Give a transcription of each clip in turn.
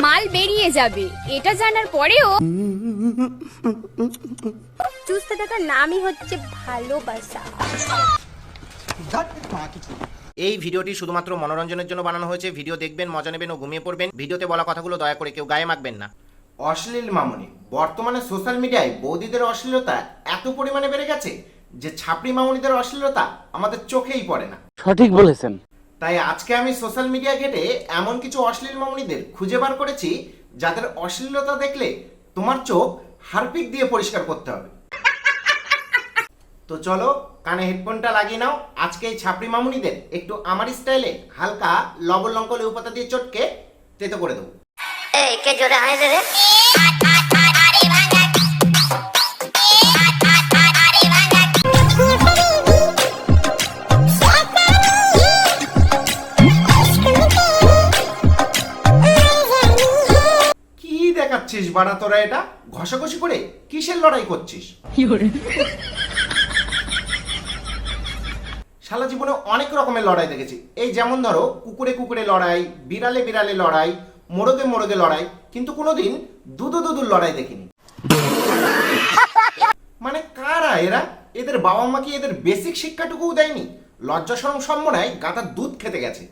মাল বেরিয়ে যাবে এটা জানার পরেও চুষতে থাকার নামই হচ্ছে ভালোবাসা। এই ভিডিওটি শুধুমাত্র মনোরঞ্জনের জন্য বানানো হয়েছে। ভিডিও দেখবেন, মজা নেবেন ও ঘুমিয়ে পড়বেন। ভিডিওতে বলা কথাগুলো দয়া করে কেউ গায়ে মাখবেন না। অশ্লীল মামুনি। বর্তমানে সোশ্যাল মিডিয়ায় বৌদিদের অশ্লীলতা এত পরিমাণে বেড়ে গেছে যে ছাপড়ি মামুনিদের অশ্লীলতা আমাদের চোখেই পড়ে না। সঠিক বলেছেন। তাই আজকে আমি সোশ্যাল মিডিয়া ঘেটে এমন কিছু অশ্লীল মামুনিদের খুঁজে বার করেছি যাদের অশ্লীলতা দেখলে তোমার চোখ হারপিক দিয়ে পরিষ্কার করতে হবে। তো চলো কানে হেডফোনটা লাগিয়ে নাও। আজকে এই ছাপড়ি মামুনিদের একটু আমার স্টাইলে হালকা লবণ লঙ্কা লেবু পাতা দিয়ে চটকে তেতো করে দেবো। এই কে জোরে হাই রে কি দেখাচ্ছিস বাড়া তোরা? এটা ঘষাঘষি করে কিসের লড়াই করছিস? সারা জীবনে অনেক রকমের লড়াই দেখেছি। এই যেমন ধরো কুকুরে কুকুরে লড়াই, বিড়ালে বিড়ালে লড়াই, মোরগে মোরগে লড়াই, কিন্তু কোনোদিন দুদুর লড়াই দেখিনি। মানে কারা এরা? এদের বাবা মা কি এদের বেসিক শিক্ষাটুকুও দেয়নি? লজ্জা শরম সম্মানায় গাধার দুধ খেতে গেছে।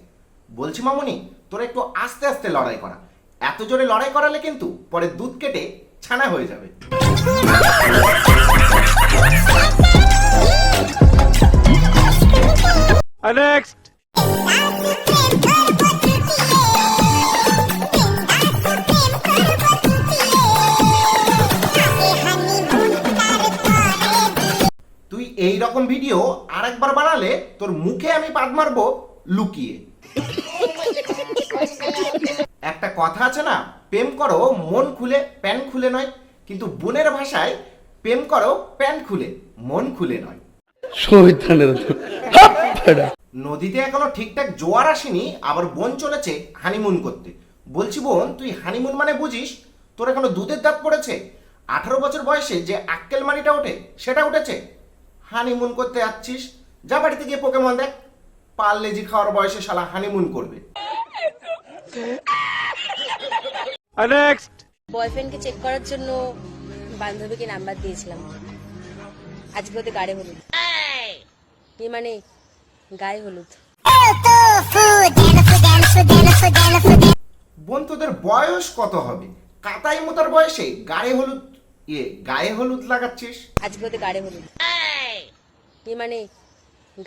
বলছি মামুনি, তোরা একটু আস্তে আস্তে লড়াই করা। এত জোরে লড়াই করালে কিন্তু পরে দুধ কেটে ছানা হয়ে যাবে। নেক্সট। তুই এই রকম ভিডিও আরেকবার বানালে তোর মুখে আমি পাদ মারবো লুকিয়ে। একটা কথা আছে না, প্রেম করো মন খুলে প্যান খুলে নয়, কিন্তু বোনের ভাষায় প্রেম করো প্যান্ট খুলে মন খুলে নয়। নদীতে এখনো ঠিকঠাক জোয়ার আসেনি, আবার বোন চলেছে হানিমুন করতে। বলছি বোন, তুই হানিমুন মানে বুঝিস? তোর এখনো দুধের দাঁত পড়েছে? 18 বছর বয়সে যে আক্কেল মানিটা ওঠে সেটা উঠেছে? হানিমুন করতে যাচ্ছিস? যা বাড়িতে গিয়ে পোকেমন দেখ। পার্লেজি খাওয়ার বয়সে শালা হানিমুন করবে। নেক্সট। বয়ফ্রেন্ডকে চেক করার জন্য বান্ধবীকে নাম্বার দিয়েছিলাম। আজকে ওদের গাড়ি হলুদ, মানে গায়ে হলুদ। বোন তোদের বয়স কত হবে? কাতাই মোতার বয়সে গায়ে হলুদ লাগাচ্ছিস? আজকে ওদের গাড়ি হলুদ, মানে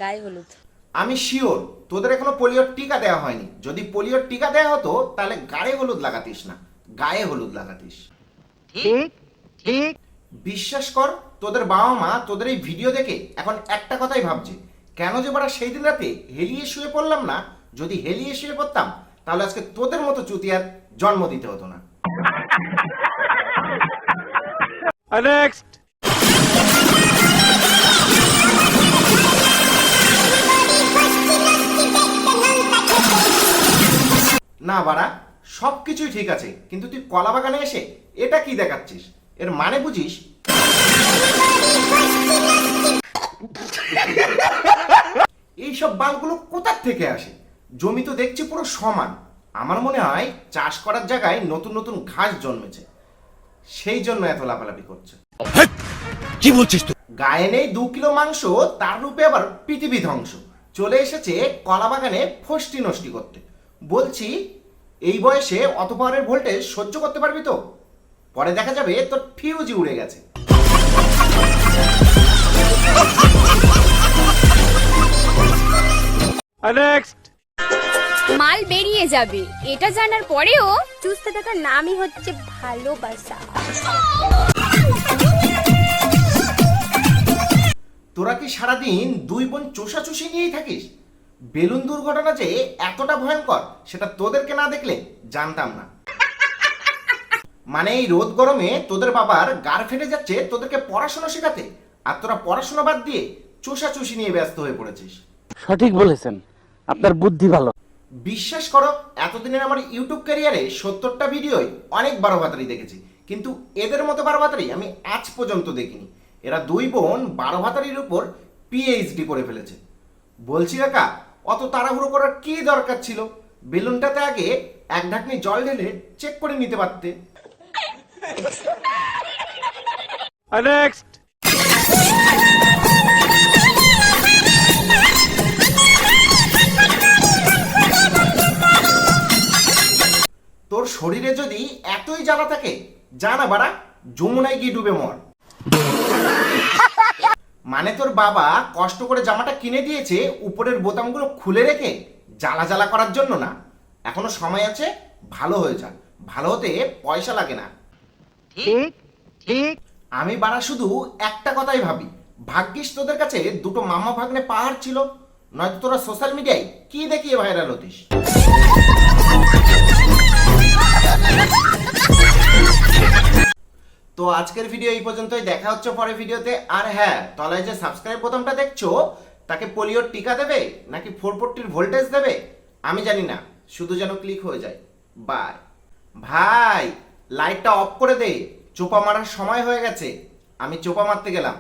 গায়ে হলুদ। আমি শিওর তোদের এখনো পোলিওর টিকা দেওয়া হয়নি। যদি পোলিওর টিকা দেওয়া হতো তাহলে গায়ে হলুদ লাগাতিস না, গায়ে হলুদ লাগাতিস। ঠিক ঠিক। বিশ্বাস কর, তোদের বাবা মা তোদের এই ভিডিও দেখে এখন একটা কথাই ভাবছে, কেন যে বাড়া সেই দিন রাতে হেলিয়ে শুয়ে পড়লাম না। যদি হেলিয়ে শুয়ে পড়তাম তাহলে আজকে তোদের মতো চুতিয়ার জন্ম দিতে হতো না। নেক্সট। না বাড়া, সব কিছুই ঠিক আছে, কিন্তু তুই কলা বাগানে এসে এটা কি দেখাচ্ছিস? এর মানে বুঝিস? এইসব বালগুলো কোথার থেকে আসে? জমি তো দেখছি পুরো সমান। আমার মনে হয় চাষ করার জায়গায় নতুন নতুন ঘাস জন্মেছে, সেই জন্য এত লাফালাফি করছে। কি বলছিস তুই? গায়ে নেই 2 কিলো মাংস, তার রূপে আবার পৃথিবী ধ্বংস। চলে এসেছে কলা বাগানে ফষ্টি নষ্টি করতে। বলছি এই বয়সে অত পাওয়ারের ভোল্টেজ সহ্য করতে পারবি তো? পরে দেখা যাবে তোর ফিউজই উড়ে গেছে। নেক্সট। মাল বেরিয়ে যাবে এটা জানার পরেও চুষতে থাকার নামই হচ্ছে ভালোবাসা। তোরা কি সারাদিন 2 বোন চোষাচুষি নিয়েই থাকিস? বেলুন দুর্ঘটনা যে এতটা ভয়ঙ্কর সেটা তোদেরকে না দেখলে জানতাম না। মানে এই রোদ গরমে তোদের বাবার গার ফেটে যাচ্ছে তোদেরকে পড়াশোনা শেখাতে, আর তোরা পড়াশোনা বাদ দিয়ে চোষাচুষি নিয়ে ব্যস্ত হয়ে পড়েছিস। সঠিক বলেছেন, আপনার বুদ্ধি ভালো। বিশ্বাস করো, এতদিনের আমার ইউটিউব ক্যারিয়ারে 70টা ভিডিওই অনেক বারোভাতারি দেখেছি, কিন্তু এদের মতো বারোভাতারি আমি আজ পর্যন্ত দেখিনি। এরা 2 বোন বারোভাতারির উপর পিএইচডি করে ফেলেছে। বলছি কাকা, অত তাড়াহুড়ো করার কি দরকার ছিল? বেলুনটাতে আগে এক ঢাকনি জল ঢেলে চেক করে নিতে পারতে। নেক্সট। তোর শরীরে যদি এতই জ্বালা থাকে, যা না বাড়া যমুনায় গিয়ে ডুবে মর। মানে তোর বাবা কষ্ট করে জামাটা কিনে দিয়েছে উপরের বোতামগুলো খুলে রেখে জ্বালা জ্বালা করার জন্য না। এখনো সময় আছে, ভালো হয়ে যা। ভালো হতে পয়সা লাগে না। ঠিক ঠিক। আমি বাড়া শুধু একটা কথাই ভাবি, ভাগ্যিস তোদের কাছে দুটো মামা ভাগ্নে পাহাড় ছিল, নয়তো তোরা সোশ্যাল মিডিয়ায় কি দেখিয়ে ভাইরাল হতিস। তো আজকের ভিডিও এই পর্যন্তই, দেখা হচ্ছে পরের ভিডিওতে। আর হ্যাঁ, তলায় যে সাবস্ক্রাইব বোতামটা দেখছো, তাকে পোলিওর টিকা দেবে নাকি 440 ভোল্টেজ দেবে আমি জানি না, শুধু যেন ক্লিক হয়ে যায়। বাই ভাই, লাইটটা অফ করে দে, চোপা মারার সময় হয়ে গেছে। আমি চোপা মারতে গেলাম।